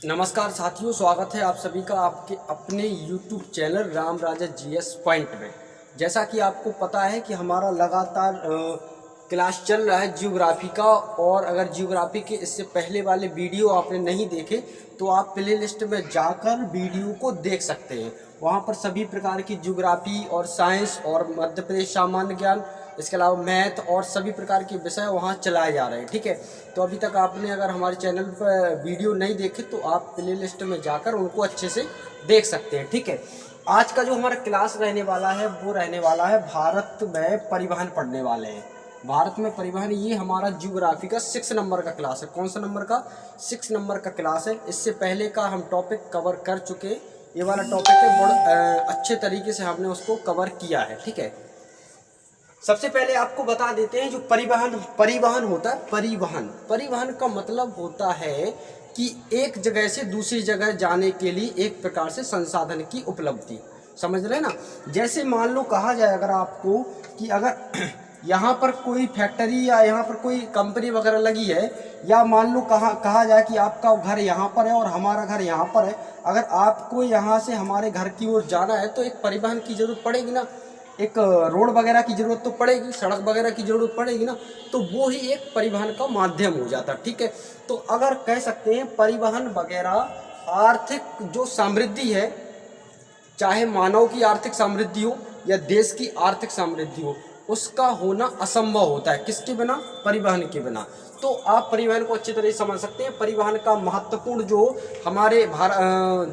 नमस्कार साथियों, स्वागत है आप सभी का आपके अपने YouTube चैनल राम राजा जीएस पॉइंट में। जैसा कि आपको पता है कि हमारा लगातार क्लास चल रहा है जियोग्राफी का, और अगर जियोग्राफी के इससे पहले वाले वीडियो आपने नहीं देखे तो आप प्ले लिस्ट में जाकर वीडियो को देख सकते हैं। वहाँ पर सभी प्रकार की जियोग्राफी और साइंस और मध्य प्रदेश सामान्य ज्ञान, इसके अलावा मैथ और सभी प्रकार के विषय वहाँ चलाए जा रहे हैं। ठीक है, तो अभी तक आपने अगर हमारे चैनल पर वीडियो नहीं देखे तो आप प्ले लिस्ट में जाकर उनको अच्छे से देख सकते हैं। ठीक है, आज का जो हमारा क्लास रहने वाला है वो रहने वाला है भारत में परिवहन पढ़ने वाले हैं। भारत में परिवहन, ये हमारा जियोग्राफी का 6 नंबर का क्लास है। कौन सा नंबर का? 6 नंबर का क्लास है। इससे पहले का हम टॉपिक कवर कर चुके, ये वाला टॉपिक है, बहुत अच्छे तरीके से हमने उसको कवर किया है। ठीक है, सबसे पहले आपको बता देते हैं जो परिवहन होता है। परिवहन का मतलब होता है कि एक जगह से दूसरी जगह जाने के लिए एक प्रकार से संसाधन की उपलब्धि। समझ रहे हैं ना? जैसे मान लो कहा जाए अगर आपको कि अगर यहाँ पर कोई फैक्ट्री या यहाँ पर कोई कंपनी वगैरह लगी है, या मान लो कहा जाए कि आपका घर यहाँ पर है और हमारा घर यहाँ पर है। अगर आपको यहाँ से हमारे घर की ओर जाना है तो एक परिवहन की जरूरत पड़ेगी ना, एक रोड वगैरह की ज़रूरत तो पड़ेगी, सड़क वगैरह की ज़रूरत पड़ेगी ना, तो वो ही एक परिवहन का माध्यम हो जाता। ठीक है, तो अगर कह सकते हैं परिवहन वगैरह आर्थिक जो समृद्धि है, चाहे मानव की आर्थिक समृद्धि हो या देश की आर्थिक समृद्धि हो, उसका होना असंभव होता है। किसके बिना? परिवहन के बिना। तो आप परिवहन को अच्छी तरह से समझ सकते हैं। परिवहन का महत्वपूर्ण जो हमारे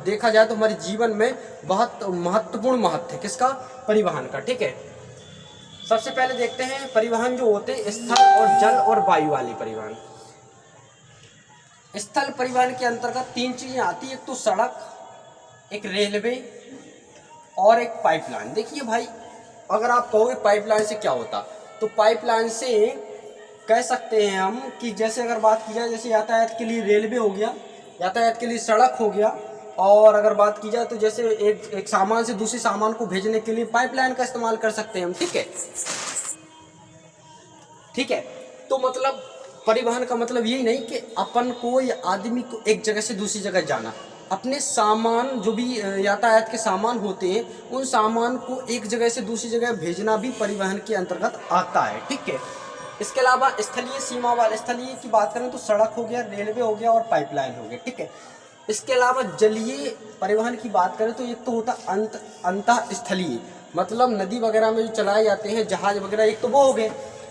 देखा जाए तो हमारे जीवन में बहुत महत्वपूर्ण महत्व है। किसका? परिवहन का। ठीक है, सबसे पहले देखते हैं परिवहन जो होते हैं स्थल और जल और वायु वाले परिवहन। स्थल परिवहन के अंतर्गत 3 चीजें आती है, एक तो सड़क, एक रेलवे और एक पाइपलाइन। देखिए भाई, अगर आप कहोगे पाइपलाइन से क्या होता, तो पाइपलाइन से कह सकते हैं हम कि जैसे अगर बात की जाए, जैसे यातायात के लिए रेलवे हो गया, यातायात के लिए सड़क हो गया, और अगर बात की जाए तो जैसे एक सामान से दूसरे सामान को भेजने के लिए पाइपलाइन का इस्तेमाल कर सकते हैं हम। ठीक है, तो मतलब परिवहन का मतलब यही नहीं कि अपन को या आदमी को एक जगह से दूसरी जगह जाना, अपने सामान जो भी यातायात के सामान होते हैं उन सामान को एक जगह से दूसरी जगह भेजना भी परिवहन के अंतर्गत आता है। ठीक है, इसके अलावा स्थलीय सीमा वाले, स्थलीय की बात करें तो सड़क हो गया, रेलवे हो गया और पाइपलाइन हो गया। ठीक है, इसके अलावा जलीय परिवहन की बात करें तो एक तो होता अंतः स्थलीय, मतलब नदी वगैरह में जो चलाए जाते हैं जहाज वगैरह, एक तो वो हो गए।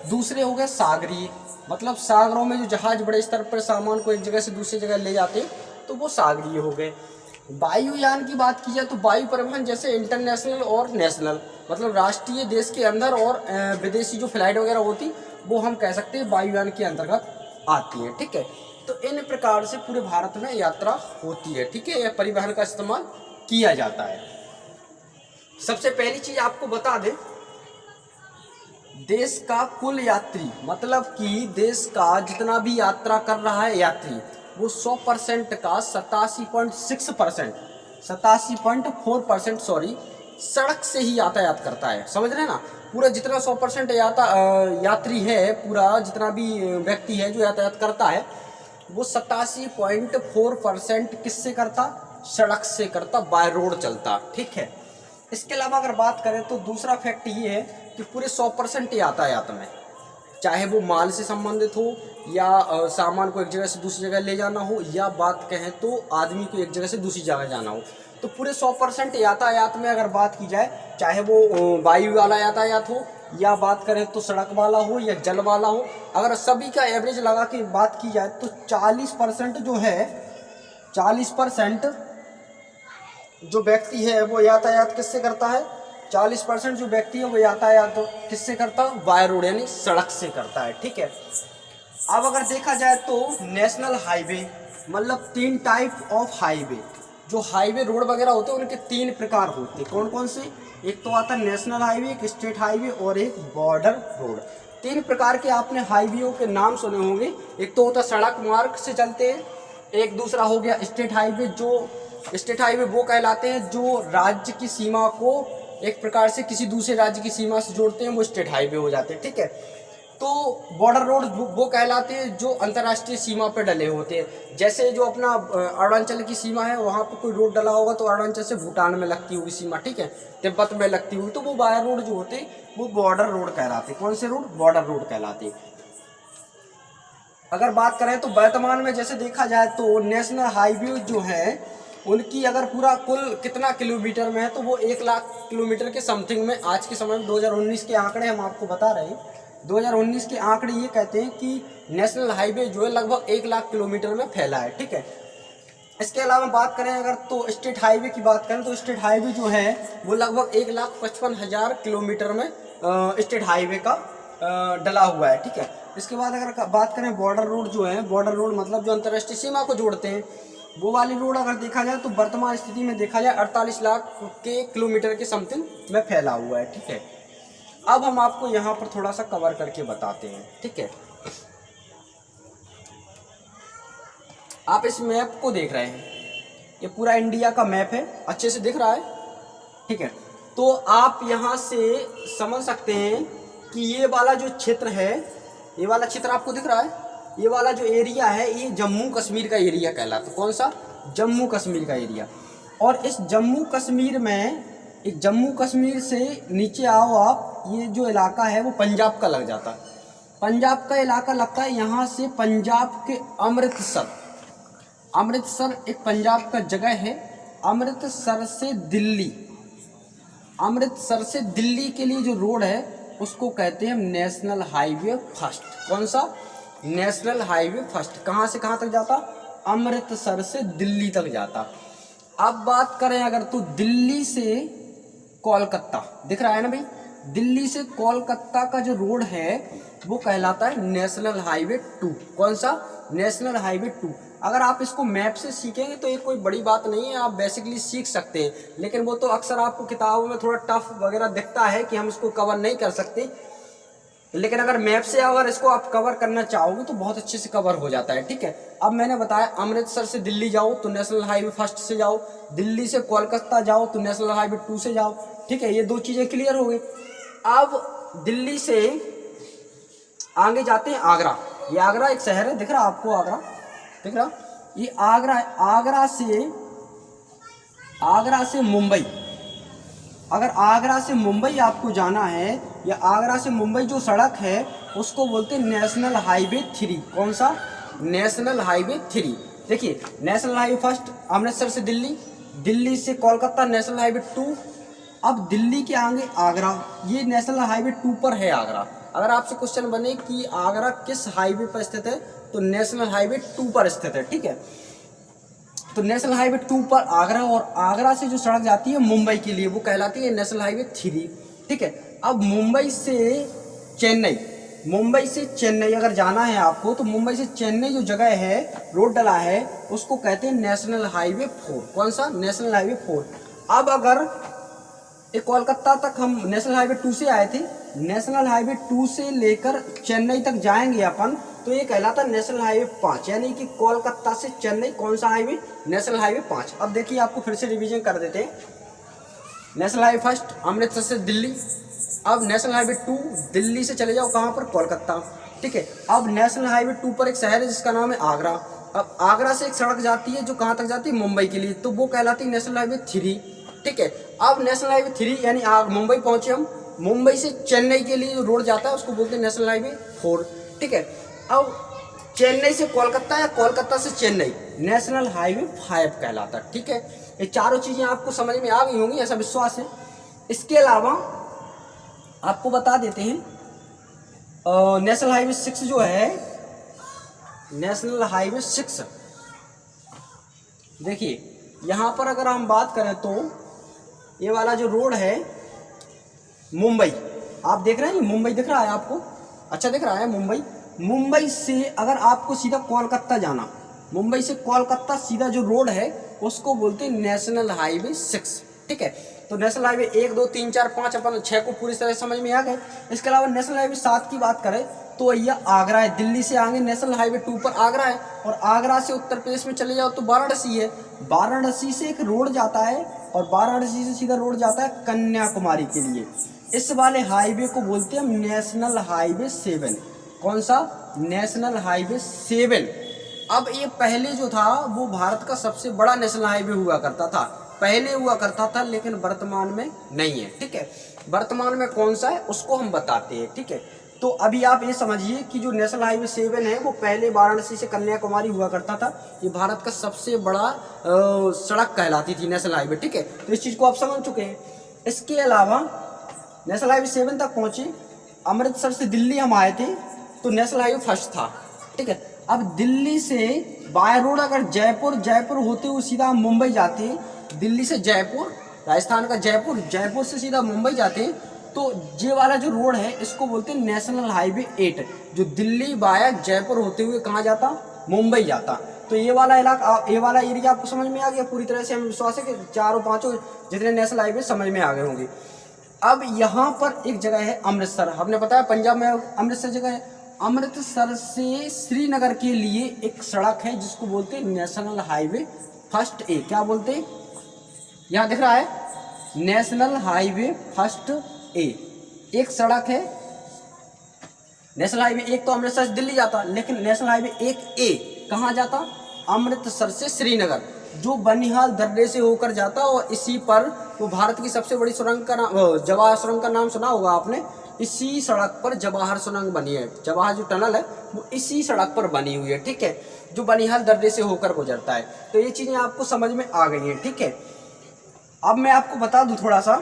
दूसरे हो गए सागरीय, मतलब सागरों में जो जहाज बड़े स्तर पर सामान को एक जगह से दूसरी जगह ले जाते हैं तो वो सागरीय हो गए। वायुयान की बात की जाए तो वायु परिवहन जैसे इंटरनेशनल और नेशनल, मतलब राष्ट्रीय, देश के अंदर और विदेशी जो फ्लाइट वगैरह होती वो हम कह सकते हैं वायुयान के अंतर्गत आती है। ठीक है, तो इन प्रकार से पूरे भारत में यात्रा होती है। ठीक है, यह परिवहन का इस्तेमाल किया जाता है। सबसे पहली चीज आपको बता दें, देश का कुल यात्री, मतलब कि देश का जितना भी यात्रा कर रहा है यात्री, वो 100% का 87.4% सड़क से ही यातायात करता है। समझ रहे हैं ना? पूरा जितना 100% यात्री है, पूरा जितना भी व्यक्ति है जो यातायात करता है, वो 87.4% किससे करता? सड़क से करता, बाय रोड चलता। ठीक है, इसके अलावा अगर बात करें तो दूसरा फैक्ट ये है कि पूरे 100% यातायात में, चाहे वो माल से संबंधित हो या सामान को एक जगह से दूसरी जगह ले जाना हो, या बात कहें तो आदमी को एक जगह से दूसरी जगह जाना हो, तो पूरे 100% यातायात में अगर बात की जाए, चाहे वो वायु वाला यातायात हो या बात करें तो सड़क वाला हो या जल वाला हो, अगर सभी का एवरेज लगा के बात की जाए तो 40% जो है, 40% जो व्यक्ति है वो यातायात किससे करता है? 40% जो व्यक्ति है वो यातायात किससे करता है? बाय रोड, यानी सड़क से करता है। ठीक है, अब अगर देखा जाए तो नेशनल हाईवे, मतलब 3 टाइप ऑफ हाईवे, जो हाईवे रोड वगैरह होते हैं उनके 3 प्रकार होते हैं। कौन कौन से? एक तो आता है नेशनल हाईवे, एक स्टेट हाईवे और एक बॉर्डर रोड। 3 प्रकार के आपने हाईवेओं के नाम सुने होंगे। एक तो होता सड़क मार्ग से चलते हैं, एक दूसरा हो गया स्टेट हाईवे। जो स्टेट हाईवे वो कहलाते हैं जो राज्य की सीमा को एक प्रकार से किसी दूसरे राज्य की सीमा से जोड़ते हैं, वो स्टेट हाईवे हो जाते हैं। ठीक है, तो बॉर्डर रोड वो कहलाते हैं जो अंतर्राष्ट्रीय सीमा पर डले होते हैं। जैसे जो अपना अरुणाचल की सीमा है, वहाँ पर कोई रोड डला होगा तो अरुणाचल से भूटान में लगती होगी सीमा, ठीक है, तिब्बत में लगती होगी, तो वो वायर रोड जो होते वो बॉर्डर रोड कहलाते। कौन से रोड? बॉर्डर रोड कहलाते। अगर बात करें तो वर्तमान में जैसे देखा जाए तो नेशनल हाईवे जो है उनकी अगर पूरा कुल कितना किलोमीटर में है तो वो 1 लाख किलोमीटर के समथिंग में आज के समय में 2019 के आंकड़े हम आपको बता रहे हैं। 2019 के आंकड़े ये कहते हैं कि नेशनल हाईवे जो है लगभग 1 लाख किलोमीटर में फैला है, ठीक है। इसके अलावा बात करें अगर तो स्टेट हाईवे की बात करें तो स्टेट हाईवे जो है वो लगभग 1,55,000 किलोमीटर में स्टेट हाईवे का डला हुआ है, ठीक है। इसके बाद अगर बात करें बॉर्डर रोड जो है, बॉर्डर रोड मतलब जो अंतर्राष्ट्रीय सीमा को जोड़ते हैं, वो वाली रोड अगर देखा जाए तो वर्तमान स्थिति में देखा जाए 48 लाख के किलोमीटर के समथिंग में फैला हुआ है, ठीक है। अब हम आपको यहाँ पर थोड़ा सा कवर करके बताते हैं, ठीक है। आप इस मैप को देख रहे हैं, ये पूरा इंडिया का मैप है, अच्छे से दिख रहा है, ठीक है। तो आप यहाँ से समझ सकते हैं कि ये वाला जो क्षेत्र है, ये वाला क्षेत्र आपको दिख रहा है, ये वाला जो एरिया है ये जम्मू कश्मीर का एरिया कहलाता है। कौन सा? जम्मू कश्मीर का एरिया। और इस जम्मू कश्मीर में, एक जम्मू कश्मीर से नीचे आओ आप, ये जो इलाका है वो पंजाब का लग जाता है, पंजाब का इलाका लगता है। यहाँ से पंजाब के अमृतसर, अमृतसर एक पंजाब का जगह है, अमृतसर से दिल्ली, अमृतसर से दिल्ली के लिए जो रोड है उसको कहते हैं नेशनल हाईवे फर्स्ट। कौन सा? National highway first. कहाँ से कहाँ तक जाता? अमृतसर से दिल्ली तक जाता। अब बात करें अगर तो दिल्ली से कोलकाता, दिख रहा है ना भाई, दिल्ली से कोलकाता का जो रोड है वो कहलाता है नेशनल हाईवे 2। कौन सा? National highway 2। अगर आप इसको मैप से सीखेंगे तो ये कोई बड़ी बात नहीं है, आप बेसिकली सीख सकते हैं, लेकिन वो तो अक्सर आपको किताबों में थोड़ा टफ वगैरह दिखता है कि हम इसको कवर नहीं कर सकते, लेकिन अगर मैप से अगर इसको आप कवर करना चाहोगे तो बहुत अच्छे से कवर हो जाता है, ठीक है। अब मैंने बताया अमृतसर से दिल्ली जाओ तो नेशनल हाईवे फर्स्ट से जाओ, दिल्ली से कोलकाता जाओ तो नेशनल हाईवे 2 से जाओ, ठीक है। ये 2 चीज़ें क्लियर हो गई। अब दिल्ली से आगे जाते हैं आगरा। ये आगरा एक शहर है, दिख रहा आपको? आगरा दिख रहा? ये आगरा है। आगरा से मुंबई, अगर आगरा से मुंबई आपको जाना है या आगरा से मुंबई जो सड़क है उसको बोलते हैं नेशनल हाईवे 3। कौन सा? National highway 3। देखिए नेशनल हाईवे फर्स्ट अमृतसर से दिल्ली, दिल्ली से कोलकाता नेशनल हाईवे 2। अब दिल्ली के आगे आगरा, ये नेशनल हाईवे 2 पर है आगरा। अगर आपसे क्वेश्चन बने कि आगरा किस हाईवे पर स्थित है तो नेशनल हाईवे 2 पर स्थित है, ठीक है। तो नेशनल हाईवे 2 पर आगरा, और आगरा से जो सड़क जाती है मुंबई के लिए वो कहलाती है नेशनल हाईवे 3, ठीक है। अब मुंबई से चेन्नई, मुंबई से चेन्नई अगर जाना है आपको तो मुंबई से चेन्नई जो जगह है रोड डला है उसको कहते हैं नेशनल हाईवे 4। कौन सा? National highway 4। अब अगर एक कोलकाता तक हम नेशनल हाईवे 2 से आए थे, नेशनल हाईवे 2 से लेकर चेन्नई तक जाएंगे अपन तो ये कहलाता नेशनल हाईवे 5, यानी कि कोलकाता से चेन्नई कौन सा हाईवे? National highway 5। अब देखिए आपको फिर से रिवीजन कर देते हैं। नेशनल हाईवे फर्स्ट अमृतसर से दिल्ली, अब नेशनल हाईवे 2 दिल्ली से चले जाओ कहाँ पर? कोलकाता, ठीक है। अब नेशनल हाईवे 2 पर एक शहर है जिसका नाम है आगरा। अब आगरा से एक सड़क जाती है जो कहाँ तक जाती है? मुंबई के लिए, तो वो कहलाती है नेशनल हाईवे 3, ठीक है। अब नेशनल हाईवे 3 यानी मुंबई पहुंचे हम, मुंबई से चेन्नई के लिए जो रोड जाता है उसको बोलते हैं नेशनल हाईवे 4, ठीक है। अब चेन्नई से कोलकाता या कोलकाता से चेन्नई नेशनल हाईवे 5 कहलाता है, ठीक है। ये चारों चीज़ें आपको समझ में आ गई होंगी ऐसा विश्वास है। इसके अलावा आपको बता देते हैं नेशनल हाईवे 6 जो है, नेशनल हाईवे 6 देखिए यहाँ पर अगर हम बात करें तो ये वाला जो रोड है मुंबई, आप देख रहे हैं मुंबई दिख रहा है आपको? अच्छा दिख रहा है मुंबई। मुंबई से अगर आपको सीधा कोलकाता जाना, मुंबई से कोलकाता सीधा जो रोड है उसको बोलते हैं नेशनल हाईवे 6, ठीक है। तो नेशनल हाईवे 1, 2, 3, 4, 5 अपन 6 को पूरी तरह समझ में आ गए। इसके अलावा नेशनल हाईवे 7 की बात करें तो यह आगरा है, दिल्ली से आगे नेशनल हाईवे 2 पर आगरा है, और आगरा से उत्तर प्रदेश में चले जाओ तो वाराणसी है। वाराणसी से एक रोड जाता है और वाराणसी से सीधा रोड जाता है कन्याकुमारी के लिए। इस वाले हाईवे को बोलते हैं नेशनल हाईवे 7। कौन सा? National highway 7। अब ये पहले जो था वो भारत का सबसे बड़ा नेशनल हाईवे हुआ करता था, पहले हुआ करता था, लेकिन वर्तमान में नहीं है। ठीक है, वर्तमान में कौन सा है उसको हम बताते हैं। ठीक है, तो अभी आप ये समझिए कि जो नेशनल हाईवे 7 है वो पहले वाराणसी से कन्याकुमारी हुआ करता था। ये भारत का सबसे बड़ा सड़क कहलाती थी नेशनल हाईवे। ठीक है, तो इस चीज़ को आप समझ चुके हैं। इसके अलावा नेशनल हाईवे 7 तक पहुँचे, अमृतसर से दिल्ली हम आए थे तो नेशनल हाईवे फर्स्ट था। ठीक है, अब दिल्ली से बाय रोड अगर जयपुर होते हुए सीधा हम मुंबई जाते हैं, दिल्ली से जयपुर, राजस्थान का जयपुर से सीधा मुंबई जाते हैं, तो ये वाला जो रोड है इसको बोलते हैं नेशनल हाईवे 8, जो दिल्ली बाया जयपुर होते हुए कहाँ जाता? मुंबई जाता। तो ये वाला इलाका, ये वाला एरिया आपको समझ में आ गया पूरी तरह से। हमें विश्वास है कि चारों पांचों जितने नेशनल हाईवे समझ में आ गए होंगे। अब यहाँ पर एक जगह है अमृतसर, हमने बताया पंजाब में अमृतसर जगह है। अमृतसर से श्रीनगर के लिए एक सड़क है जिसको बोलते हैं नेशनल हाईवे फर्स्ट ए। क्या बोलते हैं? यहाँ दिख रहा है नेशनल हाईवे फर्स्ट ए, एक सड़क है। नेशनल हाईवे 1 तो अमृतसर से दिल्ली जाता, लेकिन नेशनल हाईवे 1A कहाँ जाता? अमृतसर से श्रीनगर, जो बनिहाल दर्रे से होकर जाता। और इसी पर वो भारत की सबसे बड़ी सुरंग का नाम, जवाहर सुरंग का नाम सुना होगा आपने। इसी सड़क पर जवाहर सुरंग बनी है, जवाहर जो टनल है वो इसी सड़क पर बनी हुई है। ठीक है, जो बनिहाल दर्रे से होकर गुजरता है। तो ये चीज़ें आपको समझ में आ गई हैं। ठीक है, अब मैं आपको बता दूं थोड़ा सा,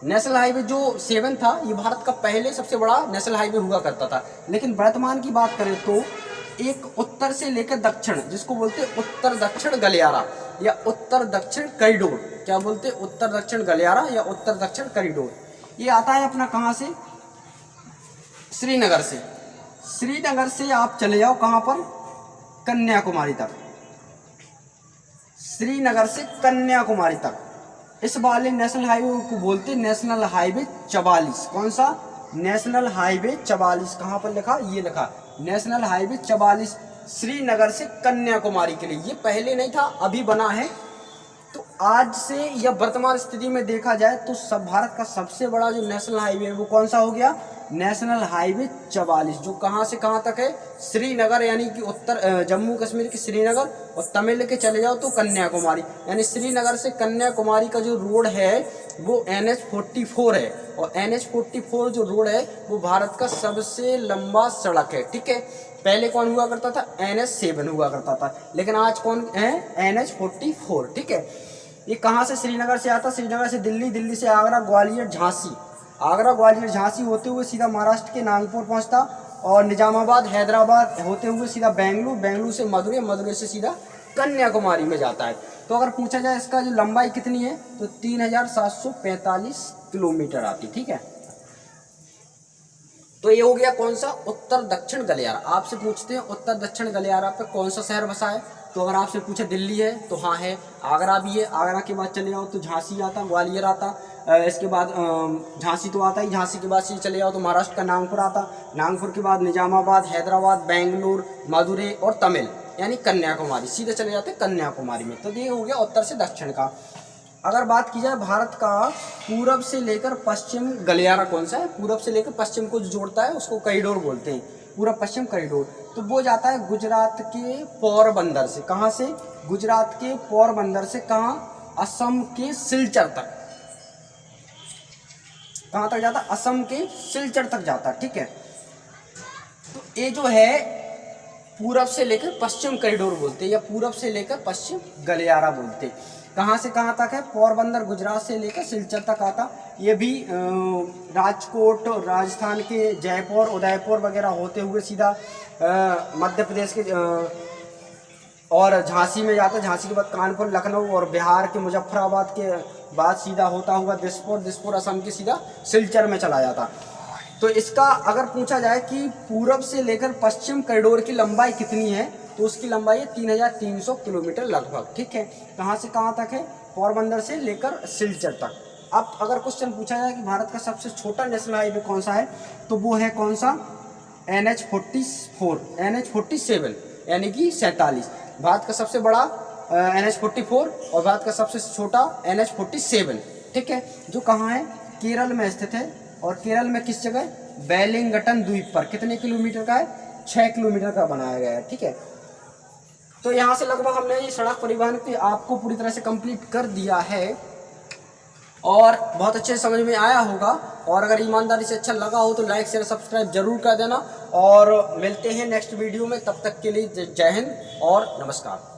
नेशनल हाईवे जो 7 था ये भारत का पहले सबसे बड़ा नेशनल हाईवे हुआ करता था। लेकिन वर्तमान की बात करें तो एक उत्तर से लेकर दक्षिण, जिसको बोलते हैं उत्तर दक्षिण गलियारा या उत्तर दक्षिण कॉरिडोर, क्या बोलते हैं? उत्तर दक्षिण गलियारा या उत्तर दक्षिण कॉरिडोर। ये आता है अपना कहाँ से? श्रीनगर से। श्रीनगर से आप चले जाओ कहाँ पर? कन्याकुमारी तक। श्रीनगर से कन्याकुमारी तक इस वाले नेशनल हाईवे को बोलते हैं नेशनल हाईवे 44। कौन सा? National highway 44। कहाँ पर लिखा? ये लिखा नेशनल हाईवे 44 श्रीनगर से कन्याकुमारी के लिए। ये पहले नहीं था, अभी बना है। तो आज से या वर्तमान स्थिति में देखा जाए तो सब भारत का सबसे बड़ा जो नेशनल हाईवे है वो कौन सा हो गया? नेशनल हाईवे 44, जो कहाँ से कहाँ तक है? श्रीनगर, यानी कि उत्तर जम्मू कश्मीर की श्रीनगर, और तमिल के चले जाओ तो कन्याकुमारी। यानी श्रीनगर से कन्याकुमारी का जो रोड है वो NH-44 है। और NH-44 जो रोड है वो भारत का सबसे लंबा सड़क है। ठीक है, पहले कौन हुआ करता था? NH-7 हुआ करता था, लेकिन आज कौन है? NH-44। ठीक है, ये कहाँ से श्रीनगर से आता? श्रीनगर से दिल्ली, दिल्ली से आगरा, ग्वालियर, झांसी, आगरा, ग्वालियर, झांसी होते हुए सीधा महाराष्ट्र के नागपुर पहुँचता, और निजामाबाद, हैदराबाद होते हुए सीधा बेंगलुरु, बेंगलुरु से मदुरै, मदुरै से सीधा कन्याकुमारी में जाता है। तो अगर पूछा जाए इसका जो लंबाई कितनी है तो 3745 किलोमीटर आती। ठीक है, तो ये हो गया कौन सा? उत्तर दक्षिण गलियारा। आपसे पूछते हैं उत्तर दक्षिण गलियारा पे कौन सा शहर बसा है? तो अगर आपसे पूछे दिल्ली है तो हाँ है, आगरा भी है, आगरा के बाद चले जाओ तो झांसी आता, ग्वालियर आता, इसके बाद झांसी तो आता ही, झांसी के बाद से चले जाओ तो महाराष्ट्र का नागपुर आता, नागपुर के बाद निजामाबाद, हैदराबाद, बेंगलुरु, मदुरै और तमिल यानी कन्याकुमारी, सीधे चले जाते कन्याकुमारी में। तो ये हो गया उत्तर से दक्षिण का। अगर बात की जाए भारत का पूरब से लेकर पश्चिम गलियारा कौन सा है? पूरब से लेकर पश्चिम को जोड़ता है उसको कॉरिडोर बोलते हैं, पूरब पश्चिम कॉरिडोर। तो वो जाता है गुजरात के पोरबंदर से। कहाँ से? गुजरात के पोरबंदर से कहाँ? असम के सिलचर तक। कहाँ तक जाता? असम के सिलचर तक जाता। ठीक है, तो ये जो है पूरब से लेकर पश्चिम कॉरिडोर बोलते हैं या पूरब से लेकर पश्चिम गलियारा बोलते हैं। कहाँ से कहाँ तक है? पोरबंदर गुजरात से लेकर सिलचर तक आता। ये भी राजकोट, राजस्थान के जयपुर, उदयपुर वगैरह होते हुए सीधा मध्य प्रदेश के और झांसी में जाता। झांसी के बाद कानपुर, लखनऊ और बिहार के मुजफ्फराबाद के बाद सीधा होता हुआ दिसपुर, दिसपुर असम के सीधा सिलचर में चला जाता। तो इसका अगर पूछा जाए कि पूरब से लेकर पश्चिम कॉरिडोर की लंबाई कितनी है तो उसकी लंबाई है 3300 किलोमीटर लगभग। ठीक है, कहाँ से कहाँ तक है? पोरबंदर से लेकर सिलचर तक। अब अगर क्वेश्चन पूछा जाए कि भारत का सबसे छोटा नेशनल हाईवे कौन सा है तो वो है कौन सा? NH-44, NH-47 यानी कि 47। भारत का सबसे बड़ा NH-44 और भारत का सबसे छोटा NH-47। ठीक है, जो कहाँ है? केरल में स्थित है। और केरल में किस जगह? वेलिंगटन द्वीप पर। कितने किलोमीटर का है? 6 किलोमीटर का बनाया गया है। ठीक है, तो यहाँ से लगभग हमने ये सड़क परिवहन की आपको पूरी तरह से कंप्लीट कर दिया है और बहुत अच्छे समझ में आया होगा। और अगर ईमानदारी से अच्छा लगा हो तो लाइक शेयर सब्सक्राइब जरूर कर देना और मिलते हैं नेक्स्ट वीडियो में। तब तक के लिए जय हिंद और नमस्कार।